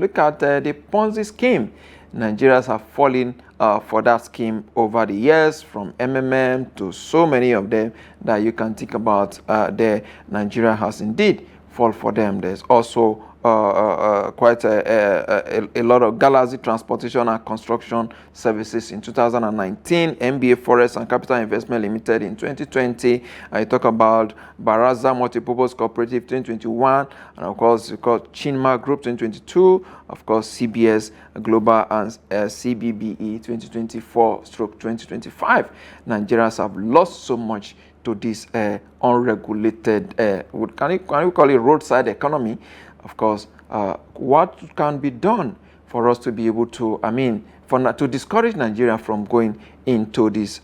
look at the Ponzi scheme. Nigerians have fallen for that scheme over the years, from MMM to so many of them that you can think about. Nigeria has indeed fall for them. There's also quite a lot of Galaxy Transportation and Construction Services in 2019, MBA Forest and Capital Investment Limited in 2020. I talk about Baraza Multipurpose Cooperative 2021, and of course, we got Chinma Group 2022, of course, CBS Global and CBBE 2024/2025. Nigerians have lost so much to this unregulated, can we call it roadside economy? Of course, what can be done for us to be able to, to discourage Nigeria from going into this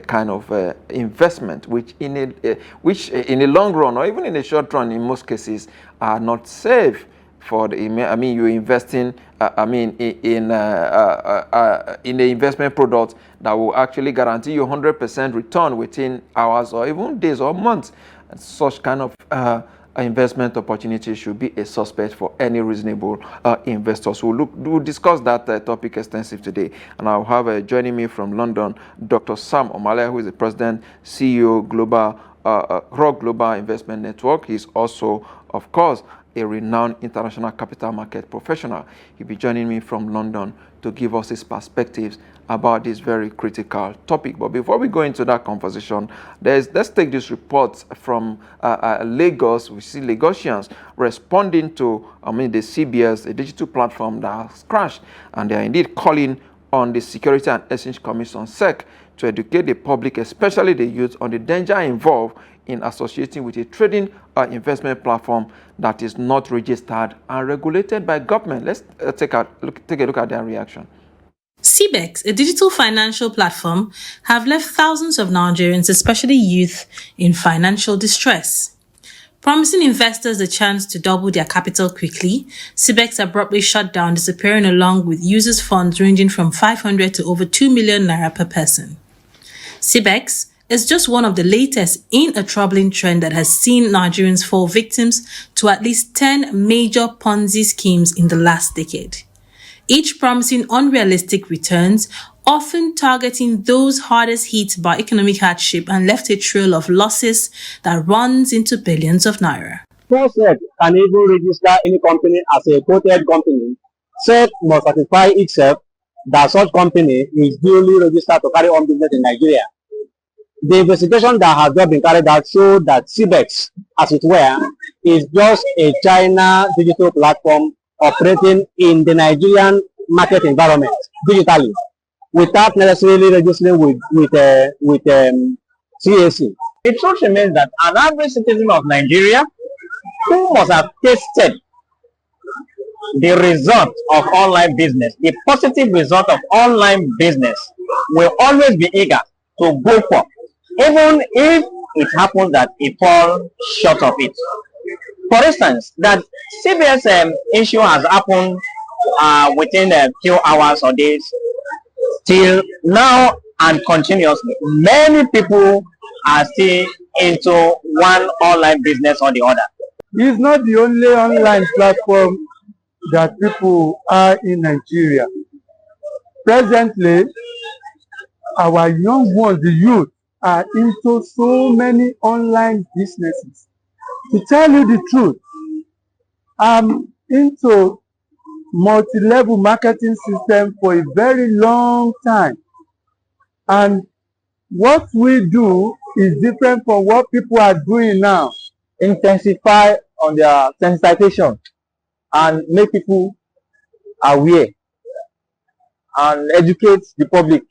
kind of investment, which in a long run or even in a short run, in most cases, are not safe for the. You're investing. In the investment product that will actually guarantee you 100% return within hours or even days or months. And such kind of investment opportunity should be a suspect for any reasonable investors. We'll discuss that topic extensive today. And I'll have joining me from London, Dr. Sam Omala, who is the President, CEO, Rock Global Investment Network. He's also, of course, a renowned international capital market professional. He'll be joining me from London to give us his perspectives about this very critical topic. But before we go into that conversation, let's take this report from Lagos. We see Lagosians responding to the CBS, a digital platform that has crashed, and they are indeed calling on the Security and Exchange Commission, SEC, to educate the public, especially the youth, on the danger involved in associating with a trading investment platform that is not registered and regulated by government. Let's take a look at their reaction. CBEX, a digital financial platform, have left thousands of Nigerians, especially youth, in financial distress. Promising investors the chance to double their capital quickly, CBEX abruptly shut down, disappearing along with users' funds ranging from 500 to over 2 million naira per person. CBEX is just one of the latest in a troubling trend that has seen Nigerians fall victims to at least 10 major Ponzi schemes in the last decade, each promising unrealistic returns, often targeting those hardest hit by economic hardship and left a trail of losses that runs into billions of naira. Before SEC can even register any company as a quoted company, SEC must certify itself that such company is duly registered to carry on business in Nigeria. The investigation that has just been carried out showed that CBEX, as it were, is just a China digital platform operating in the Nigerian market environment digitally, without necessarily registering with CAC. It truth remains that an average citizen of Nigeria who must have tasted the result of online business, the positive result of online business, will always be eager to go for, even if it happens that it falls short of it. For instance, that CBS issue has happened within a few hours or days. Till now and continuously, many people are still into one online business or the other. It's not the only online platform that people are in Nigeria. Presently, our young ones, the youth, are into so many online businesses. To tell you the truth, I'm into multi-level marketing system for a very long time. And what we do is different from what people are doing now. Intensify on their sensitization and make people aware and educate the public.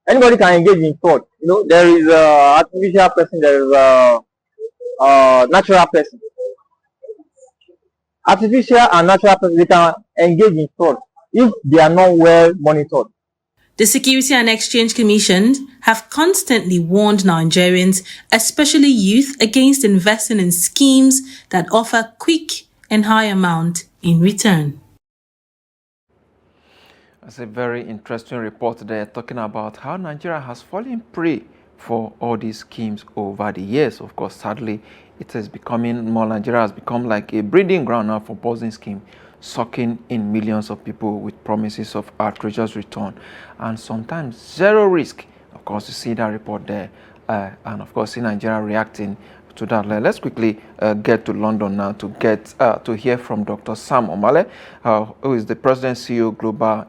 Anybody can engage in fraud. There is a artificial person, there is a natural person. Artificial and natural person, they can engage in fraud if they are not well monitored. The Security and Exchange Commission have constantly warned Nigerians, especially youth, against investing in schemes that offer quick and high amount in return. That's a very interesting report there, talking about how Nigeria has fallen prey for all these schemes over the years. Of course, sadly, it is becoming more. Nigeria has become like a breeding ground now for Ponzi scheme. sucking in millions of people with promises of outrageous return and sometimes zero risk. Of course, you see that report there, and of course, see Nigeria reacting to that. Let's quickly get to London now to get to hear from Dr. Sam Omala, who is the President CEO Global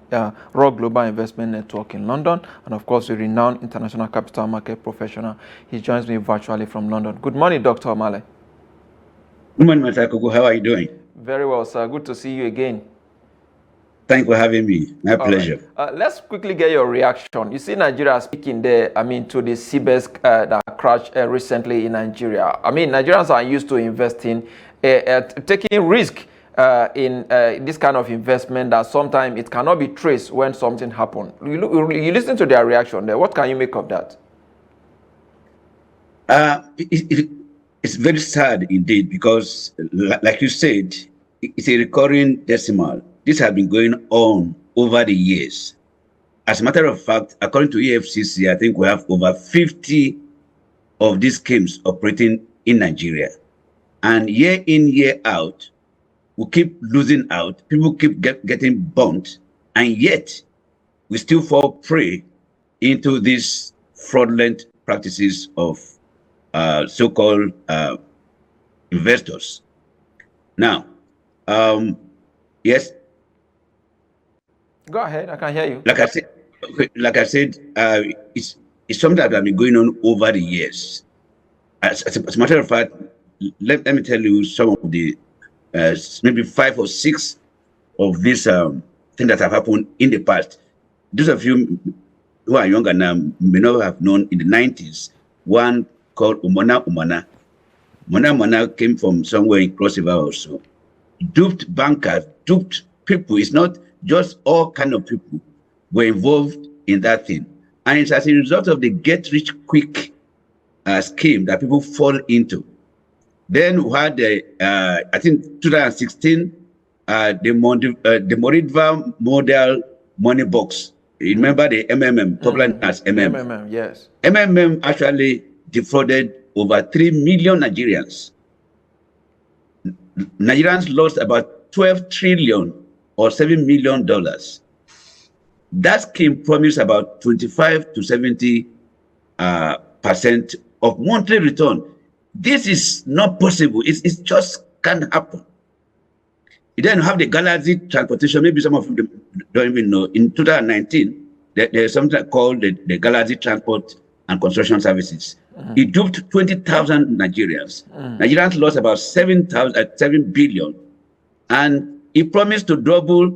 Raw Global Investment Network in London, and of course, a renowned international capital market professional. He joins me virtually from London. Good morning, Dr. Omala. Good morning, Mr. Akogu. How are you doing? Very well, sir. Good to see you again. Thank you for having me. My pleasure. Right. Let's quickly get your reaction. You see Nigeria speaking there, to the CBESC that crashed recently in Nigeria. Nigerians are used to investing, taking risk in this kind of investment that sometimes it cannot be traced when something happens. You listen to their reaction there. What can you make of that? It's very sad indeed because, like you said, it's a recurring decimal. This has been going on over the years. As a matter of fact, according to EFCC, I think we have over 50 of these schemes operating in Nigeria. And year in, year out, we keep losing out. People keep getting burnt. And yet, we still fall prey into these fraudulent practices of so-called investors. Now, yes. Go ahead, I can hear you. Like I said, it's something that has been going on over the years. As a matter of fact, let me tell you some of the maybe 5 or 6 of these things that have happened in the past. Those of you who are younger now may not have known in the 90s, one called Omala. Omala came from somewhere in Cross River also. Duped bankers, duped people. It's not just all kind of people were involved in that thing. And it's as a result of the get rich quick scheme that people fall into. Then we had I think 2016, the Moriva model money box. You remember the MMM, popular as MMM? MMM, yes. MMM actually defrauded over 3 million Nigerians. Nigerians lost about 12 trillion or $7 million. That scheme promised about 25 to 70% of monthly return. This is not possible. It just can't happen. You then have the Galaxy transportation. Maybe some of you don't even know. In 2019, there's something called the Galaxy Transport and Construction Services. It duped 20,000 Nigerians. Nigerians lost about 7 billion. And it promised to double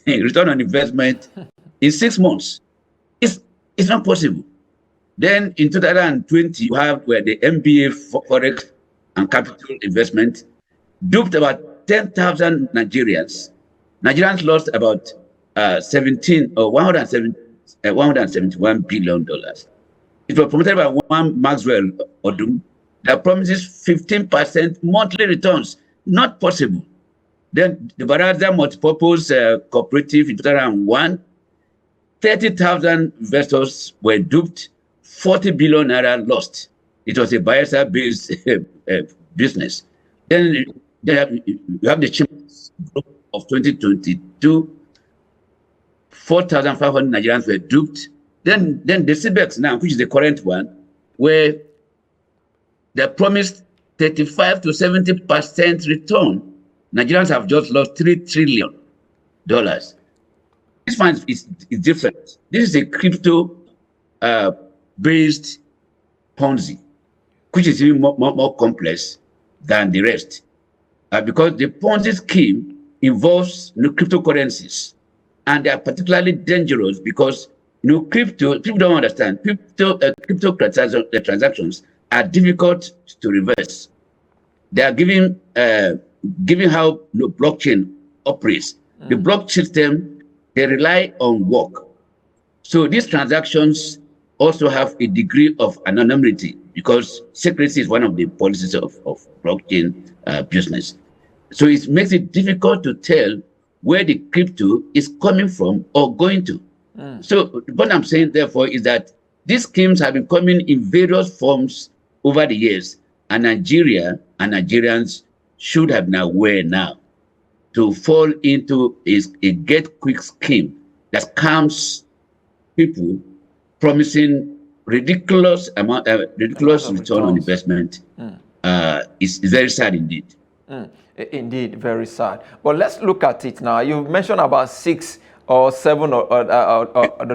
return on investment in 6 months. It's not possible. Then in 2020, you have where the MBA Forex and Capital Investment duped about 10,000 Nigerians. Nigerians lost about $171 billion. It was promoted by one Maxwell Odum that promises 15% monthly returns. Not possible. Then the Baraza Multipurpose Cooperative in 2001, 30,000 investors were duped, 40 billion naira lost. It was a Bayelsa-based business. Then you have the Chimbas Group of 2022, 4,500 Nigerians were duped. Then the CBEX now, which is the current one, where they promised 35 to 70% return. Nigerians have just lost $3 trillion. This one is different. This is a crypto-based Ponzi, which is even more complex than the rest. Because the Ponzi scheme involves cryptocurrencies, and they are particularly dangerous because crypto, people don't understand. Crypto transactions are difficult to reverse. They are given how blockchain operates. The block system, they rely on work. So these transactions also have a degree of anonymity because secrecy is one of the policies of blockchain business. So it makes it difficult to tell where the crypto is coming from or going to. So what I'm saying, therefore, is that these schemes have been coming in various forms over the years, and Nigeria and Nigerians should have been aware now to fall into is a get-quick scheme that scams people, promising ridiculous of return on returns. investment. Is very sad indeed. Indeed, very sad. But let's look at it now. You've mentioned about 6 or 7 or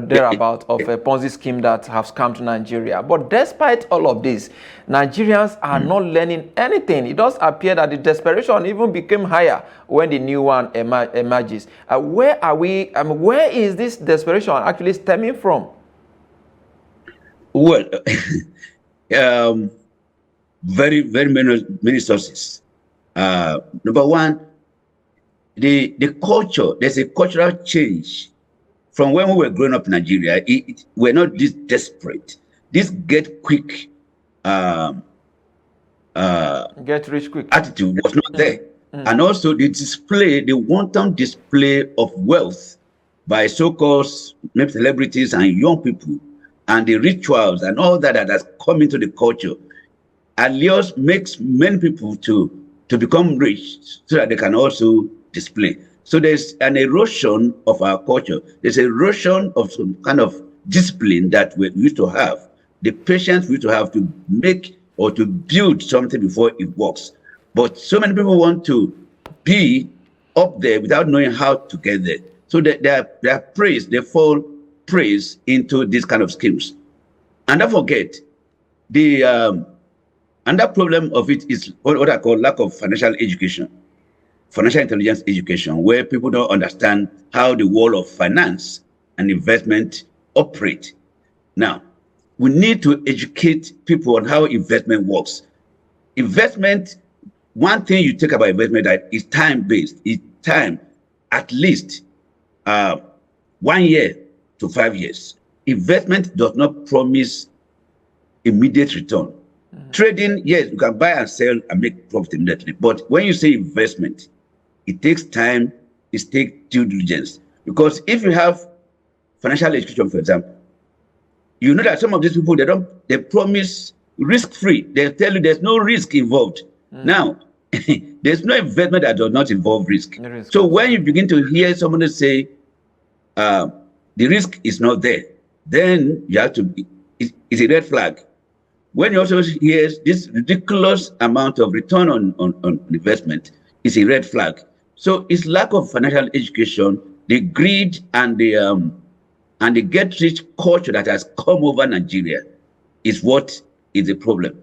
thereabout of a Ponzi scheme that have scammed Nigeria. But despite all of this, Nigerians are not learning anything. It does appear that the desperation even became higher when the new one emerges. Where are we? Where is this desperation actually stemming from? Well, very many sources. Number one, the culture. There's a cultural change from when we were growing up in Nigeria. We're not this desperate. This get quick, Get rich quick attitude was not there, and also the wanton display of wealth by so-called maybe celebrities and young people, and the rituals and all that has come into the culture, allures makes many people to become rich so that they can also display. So there's an erosion of our culture. There's erosion of some kind of discipline that we used to have, the patience we used to have to make or to build something before it works. But so many people want to be up there without knowing how to get there. So they are praised, they fall praise into these kind of schemes. And don't forget, the another problem of it is what I call lack of financial education, financial intelligence education, where people don't understand how the world of finance and investment operate. Now, we need to educate people on how investment works. Investment, one thing you take about investment that is time-based. It's time, at least 1 year to 5 years. Investment does not promise immediate return. Trading, yes, you can buy and sell and make profit immediately. But when you say investment, it takes time, it takes due diligence. Because if you have financial education, for example, you know that some of these people, they promise risk-free. They tell you there's no risk involved. Now, there's no investment that does not involve risk. So when you begin to hear somebody say the risk is not there, then you have to, it's a red flag. When you also hear this ridiculous amount of return on investment, it's a red flag. So it's lack of financial education, the greed and the get-rich culture that has come over Nigeria is what is the problem.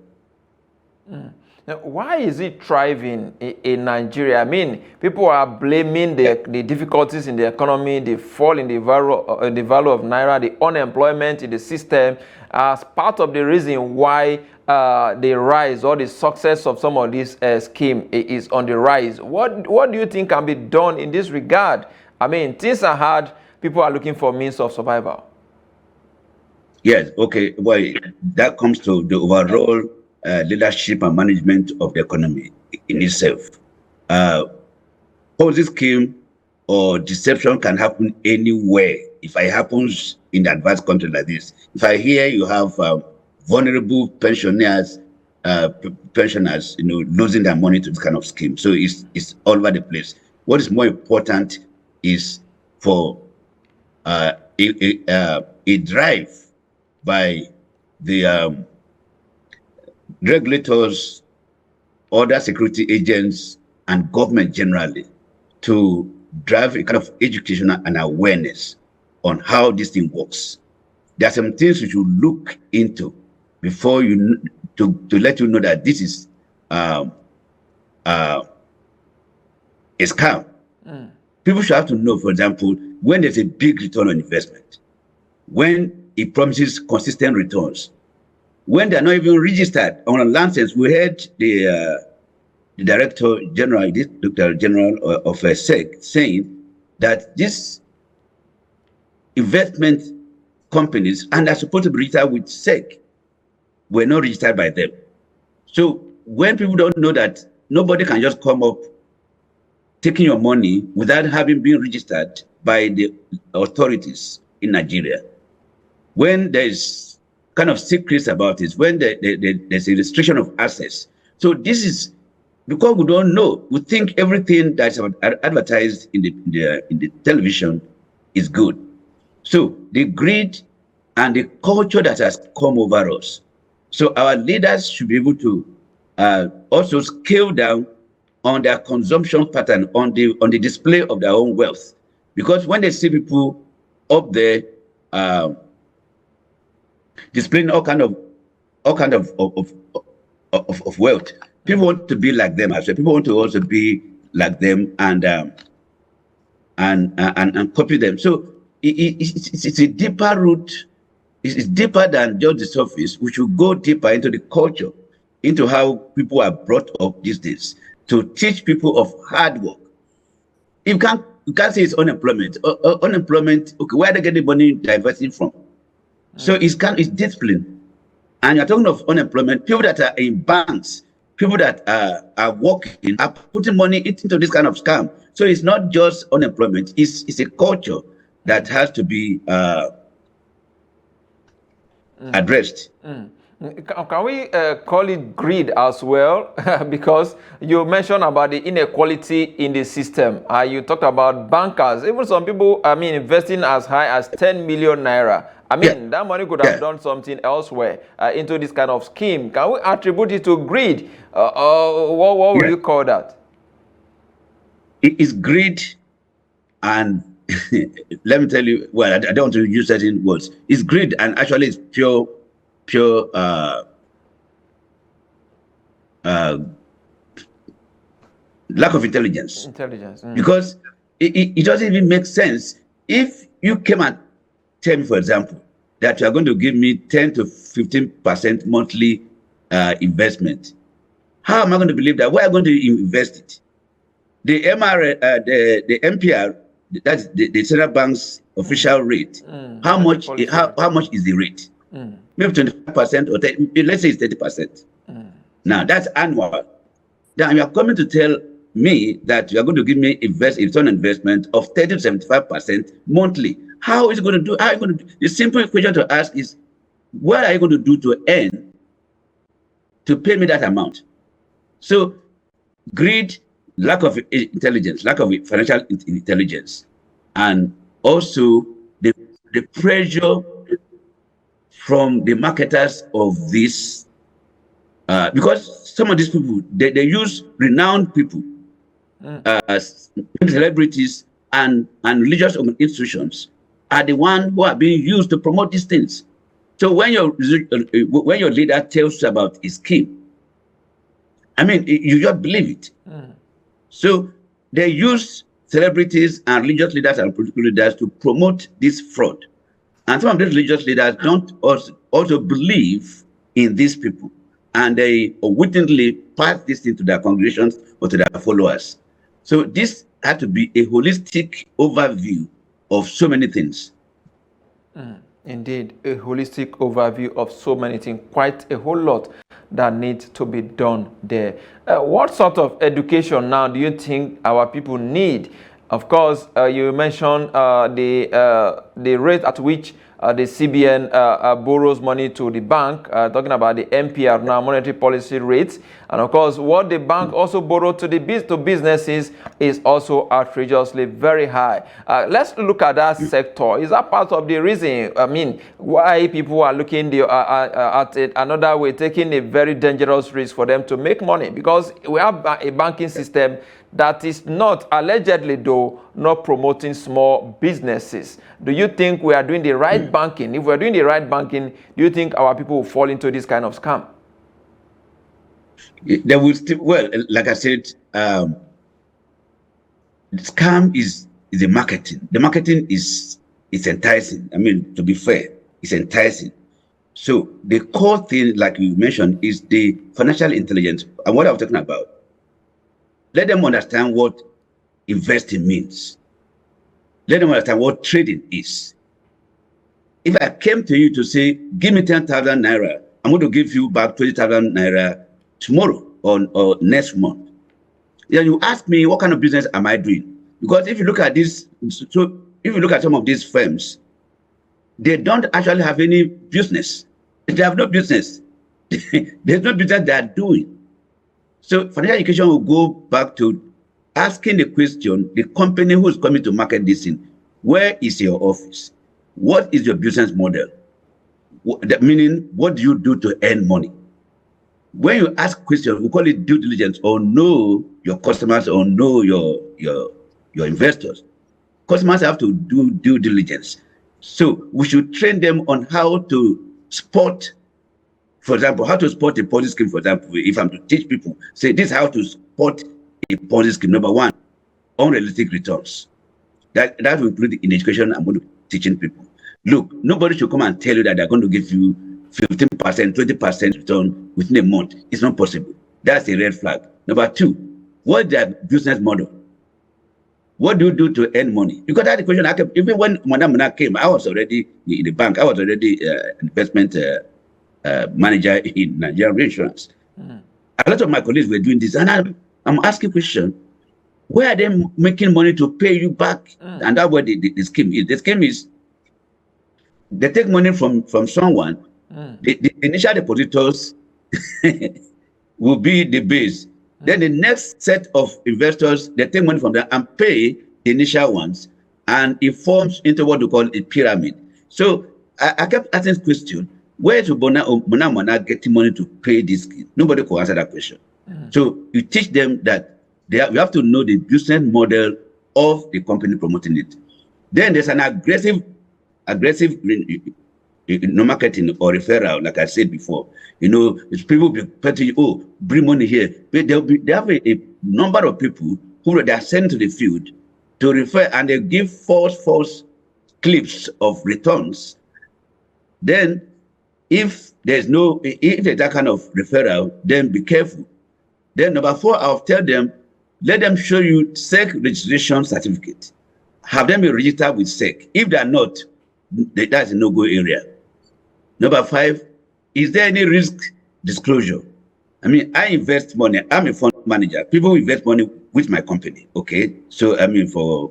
Now, why is it thriving in Nigeria? I mean, people are blaming the difficulties in the economy, the fall in the value of Naira, the unemployment in the system as part of the reason why the rise or the success of some of this scheme is on the rise. What do you think can be done in this regard? I mean, things are hard. People are looking for means of survival. Yes, okay. Well, that comes to the overall leadership and management of the economy in itself. Ponzi scheme or deception can happen anywhere. If it happens in the advanced country like this, if I hear you have vulnerable pensioners, losing their money to this kind of scheme, so it's all over the place. What is more important is for a drive by the regulators, other security agents, and government generally to drive a kind of education and awareness on how this thing works. There are some things you should look into before you to let you know that this is a scam. People should have to know, for example, when there's a big return on investment, when it promises consistent returns, when they're not even registered on a license. We heard the director general, this Dr. General of SEC, saying that these investment companies, and are supposed to be registered with SEC, were not registered by them. So when people don't know that nobody can just come up taking your money without having been registered by the authorities in Nigeria, when there's kind of secrets about it, when there's a restriction of access. So this is because we don't know, we think everything that's advertised in the television is good. So the greed and the culture that has come over us. So our leaders should be able to also scale down on their consumption pattern, on the display of their own wealth. Because when they see people up there displaying all kind of wealth, people want to be like them as well. People want to also be like them and copy them. So it's a deeper root. It's deeper than just the surface. We should go deeper into the culture, into how people are brought up these days, to teach people of hard work. You can't say it's unemployment. Unemployment. Okay, where are they getting money diverting from? So it's discipline. And you're talking of unemployment. People that are in banks, people that are working, are putting money into this kind of scam. So it's not just unemployment. It's a culture that has to be addressed. Can we call it greed as well? Because you mentioned about the inequality in the system. You talked about bankers. Even some people, investing as high as 10 million naira. That money could have done something elsewhere into this kind of scheme. Can we attribute it to greed? What would you call that? It is greed, and let me tell you, well, I don't want to use certain words. It's greed, and actually it's pure lack of intelligence. Because it doesn't even make sense. If you came and tell me, for example, that you are going to give me 10 to 15% monthly investment, how am I going to believe that? Where am I going to invest it? The the MPR, that's the central bank's official rate. How much is the rate? Maybe 25% or 30, let's say it's 30%. Now that's annual. Then you are coming to tell me that you are going to give me a return on investment of 30 to 75% monthly. How is it going to do? How are you going to do? The simple question to ask is, what are you going to do to earn to pay me that amount? So greed, lack of intelligence, lack of financial intelligence, and also the pressure from the marketers of this, because some of these people, they use renowned people, celebrities and religious institutions are the ones who are being used to promote these things. So when your leader tells you about his scheme, you just believe it. So they use celebrities and religious leaders and political leaders to promote this fraud. And some of these religious leaders don't also believe in these people, and they wittingly pass this into their congregations or to their followers. So this had to be a holistic overview of so many things. Indeed, a holistic overview of so many things, quite a whole lot that needs to be done there. What sort of education now do you think our people need? Of course, you mentioned the rate at which the CBN borrows money to the bank, talking about the MPR now, monetary policy rates. And of course, what the bank also borrowed to businesses is also outrageously very high. Let's look at that sector. Is that part of the reason, why people are looking at it another way, taking a very dangerous risk for them to make money? Because we have a banking system that is not, allegedly though, not promoting small businesses. Do you think we are doing the right banking? If we're doing the right banking, do you think our people will fall into this kind of scam? They will still, well, like I said, scam is the marketing. The marketing is enticing. To be fair, it's enticing. So the core thing, like you mentioned, is the financial intelligence. And what I'm talking about, let them understand what investing means. Let them understand what trading is. If I came to you to say, give me 10,000 naira, I'm going to give you back 20,000 naira tomorrow or next month. Then you ask me, what kind of business am I doing? Because if you look at this, so if you look at some of these firms, they don't actually have any business. They have no business. There's no business they are doing. So financial education will go back to asking the question, the company who's coming to market this thing, where is your office? What is your business model? Meaning, what do you do to earn money? When you ask questions, we call it due diligence, or know your customers, or know your investors. Customers have to do due diligence. So we should train them on how to spot, for example, how to spot a Ponzi scheme. For example, if I'm to teach people, say this is how to spot a Ponzi scheme. Number one, unrealistic returns. That will include in education. I'm going to be teaching people. Look, nobody should come and tell you that they're going to give you 15%, 20% return within a month. It's not possible. That's a red flag. Number two, what's their business model? What do you do to earn money? Because that's the question. Even when Madam Muna came, I was already in the bank. I was already investment manager in Nigerian insurance. A lot of my colleagues were doing this, and I'm asking questions. Where are they making money to pay you back? And that's what the scheme is. The scheme is they take money from someone. The initial depositors will be the base. Then the next set of investors, they take money from them and pay the initial ones, and it forms into what we call a pyramid. So I kept asking this question: where is Mona getting money to pay this kid? Nobody could answer that question. So you teach them that you have to know the business model of the company promoting it. Then there's an aggressive marketing or referral, like I said before. It's people be petty, bring money here. But they have a number of people who they are sent to the field to refer, and they give false clips of returns. Then if there's that kind of referral, then be careful. Then number four, I'll tell them, let them show you SEC registration certificate. Have them be registered with SEC. If they are not, that's a no-go area. Number five, is there any risk disclosure? I mean, I invest money. I'm a fund manager. People invest money with my company. Okay, so I mean for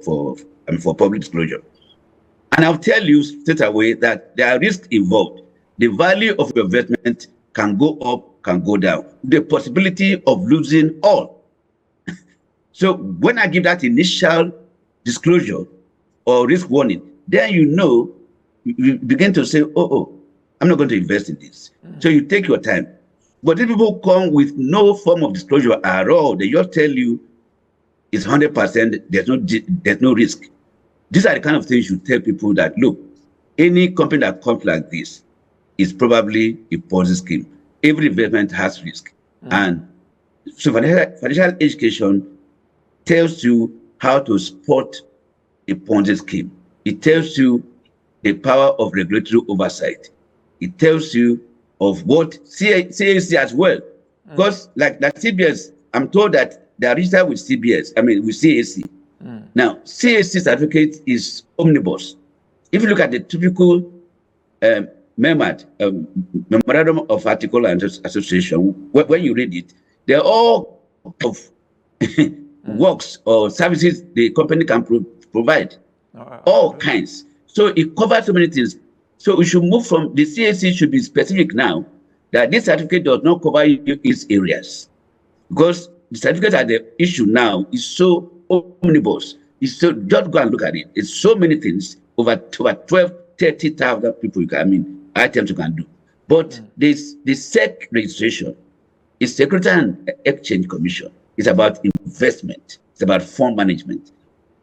public disclosure, and I'll tell you straight away that there are risks involved. The value of your investment can go up, can go down. The possibility of losing all. So when I give that initial disclosure or risk warning, then you begin to say, I'm not going to invest in this. So you take your time. But if people come with no form of disclosure at all, they just tell you it's 100%, there's no risk. These are the kind of things you tell people that, look, any company that comes like this is probably a Ponzi scheme. Every investment has risk. And so financial education tells you how to spot a Ponzi scheme. It tells you the power of regulatory oversight. It tells you of what CAC as well. Because like CBS, I'm told that they are registered with CBS, with CAC. Now, CAC certificate is omnibus. If you look at the typical Memorandum of Article and Association, when you read it, they're all of works or services the company can provide, all kinds. So it covers so many things. So we should move from the CAC should be specific now that this certificate does not cover its areas, because the certificate at the issue now is so omnibus. It's so, just go and look at it. It's so many things, over 12, 30,000 people items you can do. But the SEC registration is Securities and Exchange Commission. It's about investment. It's about fund management.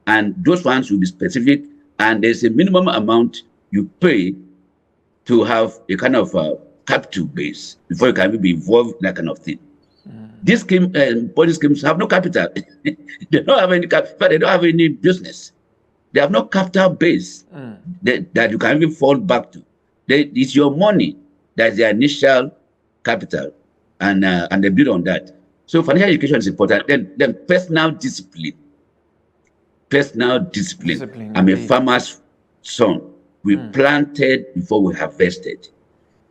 And those ones will be specific, and there's a minimum amount you pay to have a kind of capital base before you can be involved in that kind of thing. These Ponzi schemes have no capital. They don't have any capital, but they don't have any business. They have no capital base that you can even fall back to. It's your money that's the initial capital, and they build on that. So financial education is important. Then personal discipline. Personal discipline. I'm a farmer's son. We planted before we harvested.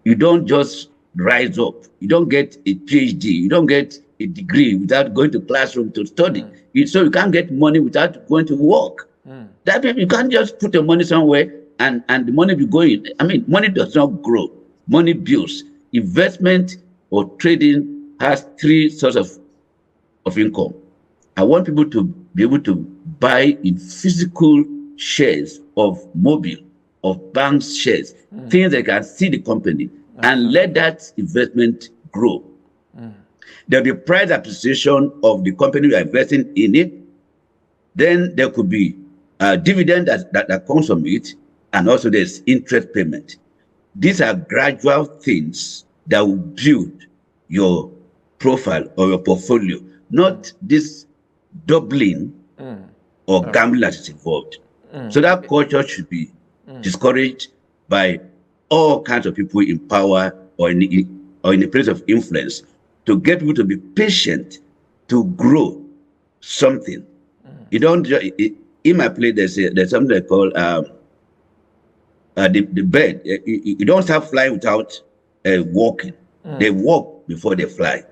You don't just rise up. You don't get a PhD. You don't get a degree without going to classroom to study. So you can't get money without going to work. That means you can't just put your money somewhere and the money be going. Money does not grow. Money builds. Investment or trading has three sorts of of income. I want people to be able to buy in physical shares of mobile, of bank shares, things they can see the company and let that investment grow. There'll be price appreciation of the company you are investing in it. Then there could be a dividend that comes from it, and also there's interest payment. These are gradual things that will build your profile or your portfolio, not this doubling or gambling that is involved. So that culture should be discouraged by all kinds of people in power or in a place of influence, to get people to be patient to grow something. You don't in my place there's something they call the bird. You don't start flying without walking. They walk before they fly.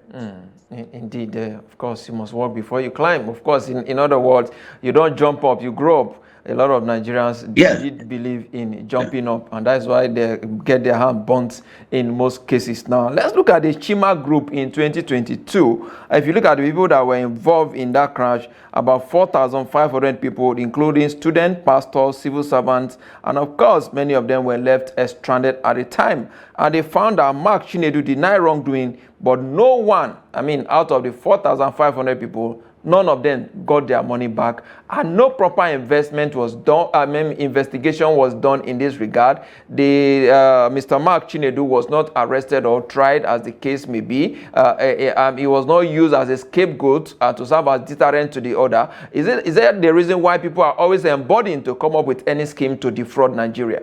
Indeed, of course, you must walk before you climb. Of course, in other words, you don't jump up, you grow up. A lot of Nigerians did believe in jumping up, and that's why they get their hand burnt in most cases. Now, let's look at the Chima group in 2022. If you look at the people that were involved in that crash, about 4,500 people, including students, pastors, civil servants, and of course, many of them were left stranded at the time. And they found that Mark Chinedu denied wrongdoing, but no one, out of the 4,500 people, none of them got their money back, and no proper investment was done. Investigation was done in this regard. The Mr. Mark Chinedu was not arrested or tried, as the case may be. He was not used as a scapegoat to serve as deterrent to the other. Is that the reason why people are always emboldened to come up with any scheme to defraud Nigeria?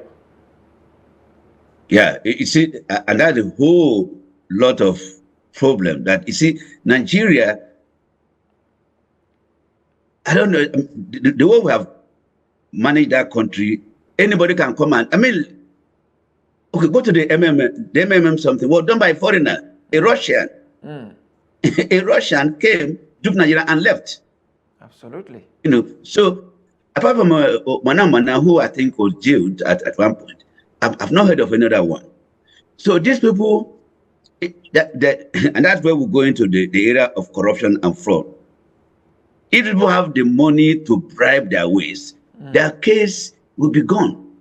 Yeah, you see, and that's a whole lot of problem. That you see, Nigeria, I don't know, the way we have managed that country, anybody can come and, go to the MMM something, well, done by a foreigner, a Russian. A Russian came, took Nigeria and left. Absolutely. So apart from Mana, who I think was jailed at one point, I've not heard of another one. So these people, and that's where we go into the area of corruption and fraud. If people have the money to bribe their ways, their case will be gone.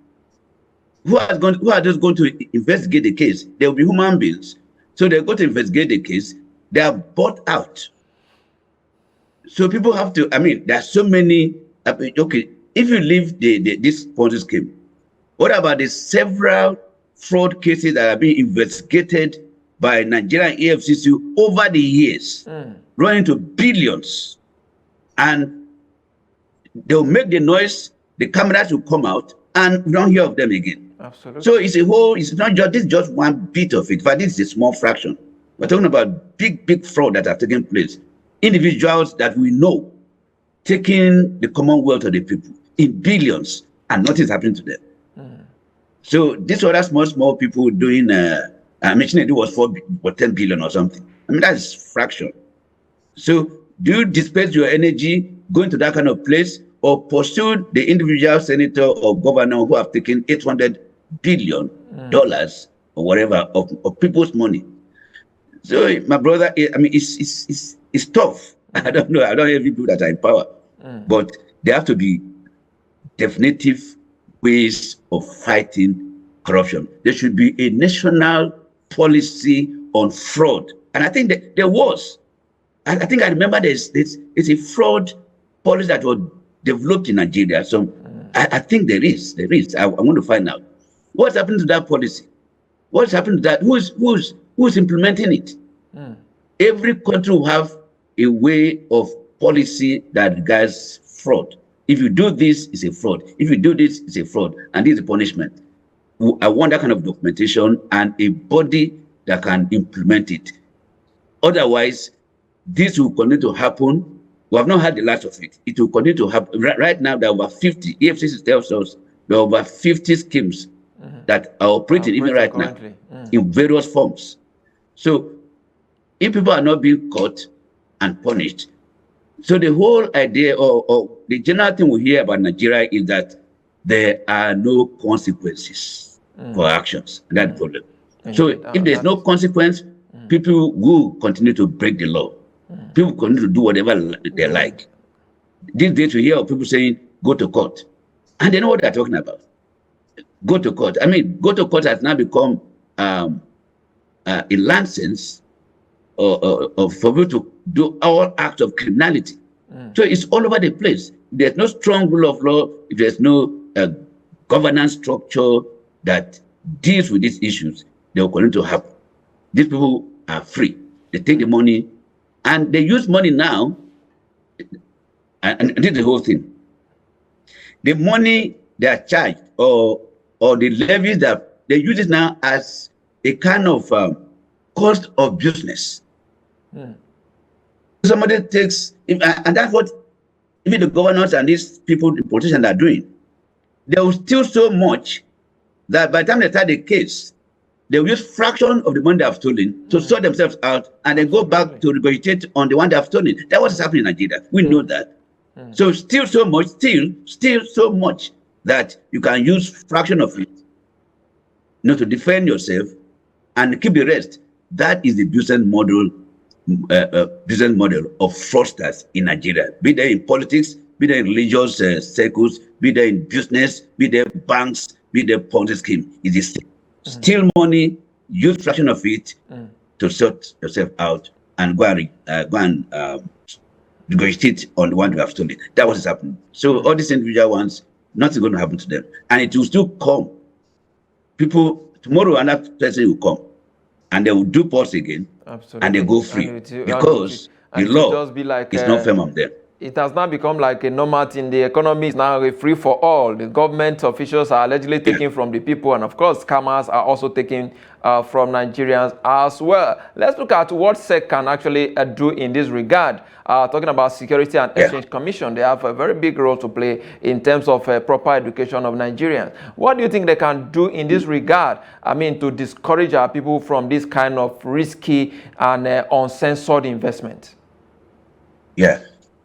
Who are just going to investigate the case? There will be human beings. So they go to investigate the case. They are bought out. So people have to, there are so many, okay, if you leave this Ponzi scheme, what about the several fraud cases that are being investigated by Nigerian EFCC over the years, running to billions? And they'll make the noise, the cameras will come out, and we don't hear of them again. Absolutely. So it's not just, this is just one bit of it, but this is a small fraction. We're talking about big fraud that have taken place. Individuals that we know taking the commonwealth of the people in billions, and nothing's happening to them. So this other small people doing, mentioning it was 10 billion or something. That's fraction. So do you disperse your energy going to that kind of place, or pursue the individual senator or governor who have taken $800 billion or whatever of people's money? So my brother, it's tough. I don't know if people that are in power, but there have to be definitive ways of fighting corruption. There should be a national policy on fraud, and I think that there was. I think I remember there's a fraud policy that was developed in Nigeria. So I think there is. I want to find out what's happened to that policy. What's happened to that? Who's implementing it? Every country will have a way of policy that regards fraud. If you do this, it's a fraud. If you do this, it's a fraud, and this is a punishment. I want that kind of documentation and a body that can implement it. Otherwise, this will continue to happen. We have not had the last of it. It will continue to happen. Right now, there are over 50. EFCC tells us there are over 50 schemes that are operating even right now in various forms. So if people are not being caught and punished, so the whole idea or the general thing we hear about Nigeria is that there are no consequences for actions. And that's the problem. So if there's no consequence, people will continue to break the law. People continue to do whatever they like. These days we hear of people saying, go to court. And they know what they're talking about. Go to court. I mean, go to court has now become a license for people to do all acts of criminality. So it's all over the place. There's no strong rule of law. If there's no governance structure that deals with these issues, they will continue to happen. These people are free. They take the money and they use money now. And this is the whole thing. The money they are charged or the levies that they use it now as a kind of cost of business. Somebody takes, and that's what even the governors and these people, the politicians are doing. They will steal so much that by the time they start the case, they will use fraction of the money they have stolen to sort themselves out and then go back to negotiate on the one they have stolen. That's what is happening in Nigeria. We know that. So steal so much, steal so much that you can use fraction of it, to defend yourself and keep the rest. That is the business model of fraudsters in Nigeria. Be they in politics, be they in religious circles, be they in business, be they banks, be they Ponzi scheme. It is steal money, use fraction of it to sort yourself out and go and negotiate on the one you have stolen. That was happening. So all these individual ones, nothing going to happen to them, and it will still come. People tomorrow, another person will come, and they will do pause again. Absolutely. And they go free because the law is not firm on them. It has now become like a normal thing. The economy is now a free for all. The government officials are allegedly taking from the people, and of course, scammers are also taking from Nigerians as well. Let's look at what SEC can actually do in this regard. Talking about Security and Exchange Commission, they have a very big role to play in terms of proper education of Nigerians. What do you think they can do in this regard? I mean, to discourage our people from this kind of risky and uncensored investment? Yeah.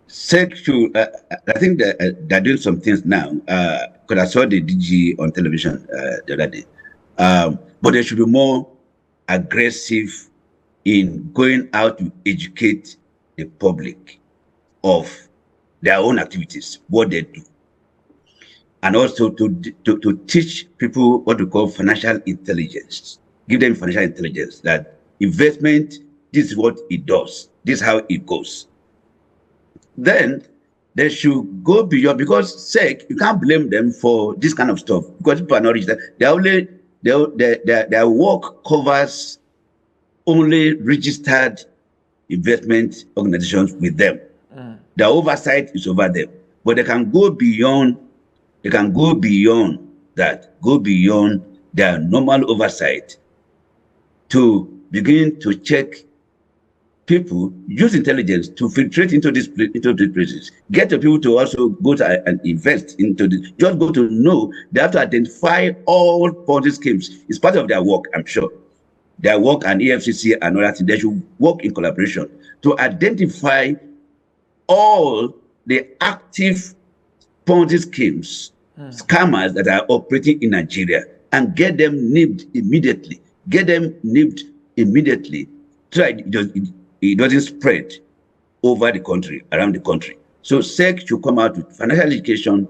SEC should, I think that they're doing some things now, because I saw the DG on television the other day. But they should be more aggressive in going out to educate the public of their own activities, what they do. And also to teach people what we call financial intelligence. Give them financial intelligence that investment, this is what it does. This is how it goes. Then they should go beyond, because SEC, you can't blame them for this kind of stuff because people are not rich. Their work covers only registered investment organizations with them. Their oversight is over them, but they can go beyond. They can go beyond that, go beyond their normal oversight to begin to check people, use intelligence to filtrate into these places. Get the people to also go to and invest into this. Just go to know. They have to identify all Ponzi schemes. It's part of their work, I'm sure. Their work and EFCC and all that. They should work in collaboration to identify all the active Ponzi schemes, scammers that are operating in Nigeria, and get them nipped immediately. Get them nipped immediately. Try it doesn't spread over the country, around the country. So SEC should come out with financial education,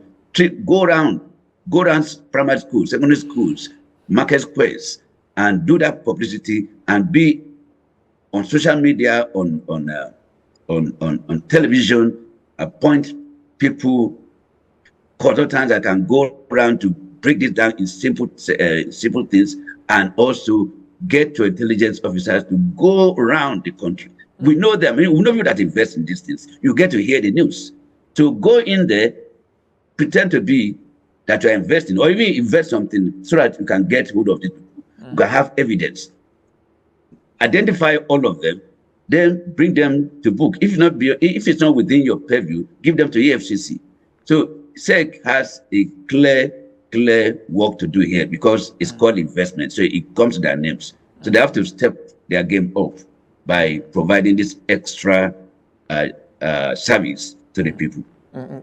go around primary schools, secondary schools, market squares, and do that publicity and be on social media, on television, appoint people, consultants that can go around to break this down in simple things, and also get your intelligence officers to go around the country. We know them. We know people that invest in these things. You get to hear the news. So go in there, pretend to be that you're investing, or even invest something so that you can get hold of it. You can have evidence. Identify all of them, then bring them to book. If it's not within your purview, give them to EFCC. So SEC has a clear work to do here because it's called investment. So it comes to their names. So they have to step their game up by providing this extra service to the people.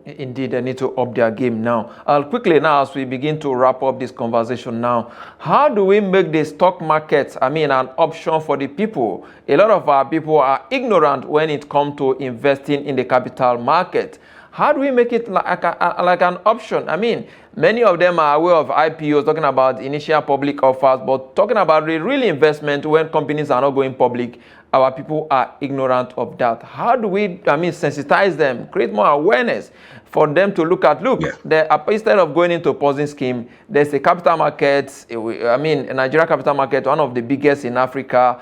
Indeed, they need to up their game now. Quickly now, as we begin to wrap up this conversation now, how do we make the stock market, an option for the people? A lot of our people are ignorant when it comes to investing in the capital market. How do we make it like an option? Many of them are aware of IPOs, talking about initial public offers, but talking about the real investment when companies are not going public, our people are ignorant of that. How do we, sensitize them, create more awareness for them to look at, instead of going into a Ponzi scheme, there's a capital market, a Nigeria capital market, one of the biggest in Africa,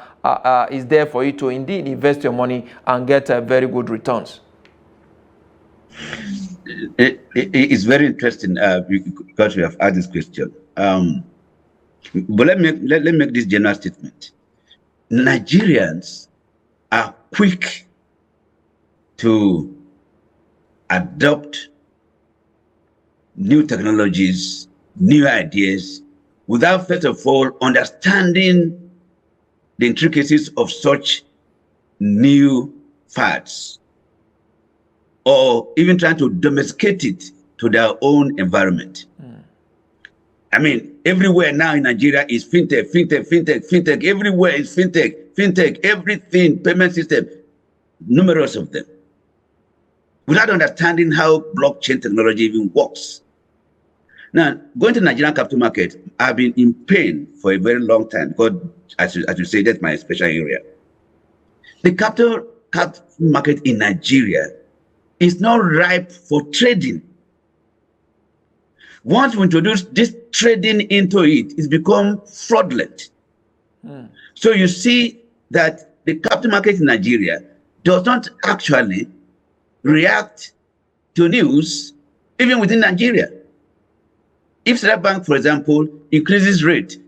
is there for you to indeed invest your money and get very good returns. It's very interesting because we have asked this question. But let me make this general statement. Nigerians are quick to adopt new technologies, new ideas, without first of all understanding the intricacies of such new fads, or even trying to domesticate it to their own environment. Everywhere now in Nigeria is fintech. Everywhere is fintech, everything, payment system, numerous of them. Without understanding how blockchain technology even works. Now, going to Nigerian capital market, I've been in pain for a very long time because, as you say, that's my special area. The capital market in Nigeria is not ripe for trading. Once we introduce this trading into it, it's become fraudulent. So you see that the capital market in Nigeria does not actually react to news, even within Nigeria. If Central Bank, for example, increases rate,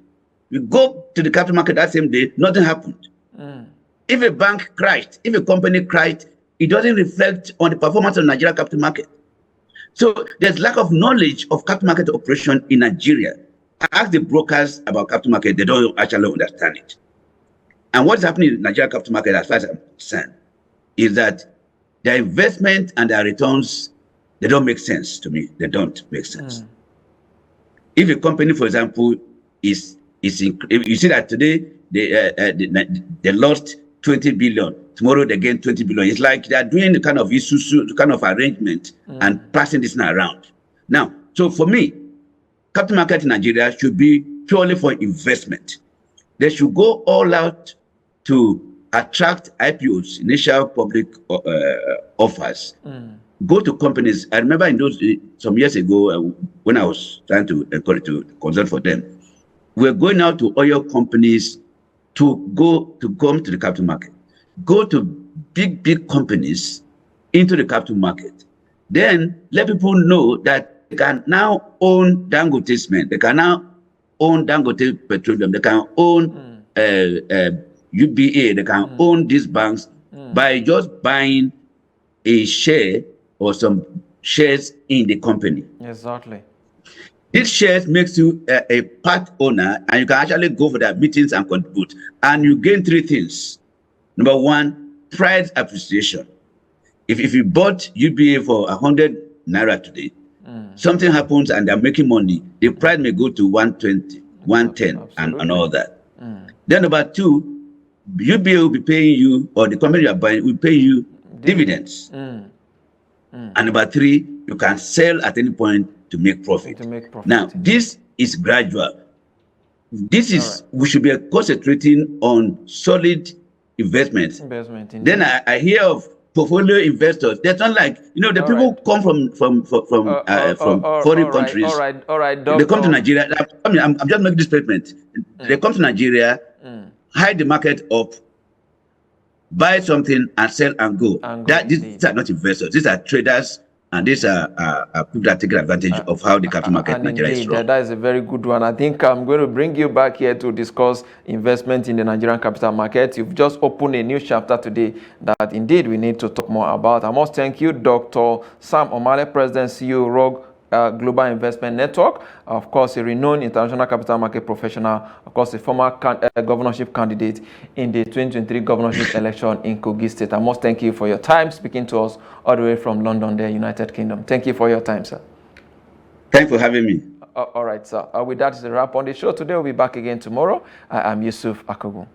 you go to the capital market that same day, nothing happened. If a bank crashed, if a company crashed, it doesn't reflect on the performance of Nigeria capital market. So there's lack of knowledge of capital market operation in Nigeria. I ask the brokers about capital market, they don't actually understand it. And what's happening in Nigeria capital market, as far as I'm concerned, is that their investment and their returns, they don't make sense to me. They don't make sense. If a company, for example, if you see that today they lost 20 billion, tomorrow they gain 20 billion. It's like they're doing the kind of arrangement and passing this around. Now, so for me, capital market in Nigeria should be purely for investment. They should go all out to attract IPOs, initial public offers. Go to companies. I remember some years ago when I was trying to encourage to consult for them, we're going out to oil companies to come to the capital market. Go to big companies into the capital market. Then let people know that they can now own Dangote Cement, they can now own Dangote Petroleum, they can own UBA, they can own these banks by just buying a share or some shares in the company. Exactly. These shares makes you a part owner, and you can actually go for their meetings and contribute. And you gain three things. Number one, price appreciation. If you bought UBA for 100 naira today, something happens and they're making money, the price may go to 120, 110, and all that. Then number two, UBA will be paying you, or the company you are buying will pay you dividends. And number three, you can sell at any point to make profit. Now, this is gradual. This is, we should be concentrating on solid investments. Then I hear of portfolio investors. They're not like, the people come from foreign countries. All right, They come to Nigeria. I'm just making this statement. They come to Nigeria, hide the market up, buy something and sell and go. These are not investors. These are traders, and these are people that take advantage of how the capital market in Nigeria is run. That is a very good one. I think I'm going to bring you back here to discuss investment in the Nigerian capital market. You've just opened a new chapter today that indeed we need to talk more about. I must thank you, Dr. Sam Omala, President CEO, Global Investment Network, of course, a renowned international capital market professional, of course, a former governorship candidate in the 2023 governorship election in Kogi State. I must thank you for your time speaking to us all the way from London, the United Kingdom. Thank you for your time, sir. Thanks for having me. All right, sir. With that is a wrap on the show. Today we'll be back again tomorrow. I am Yusuf Akogu.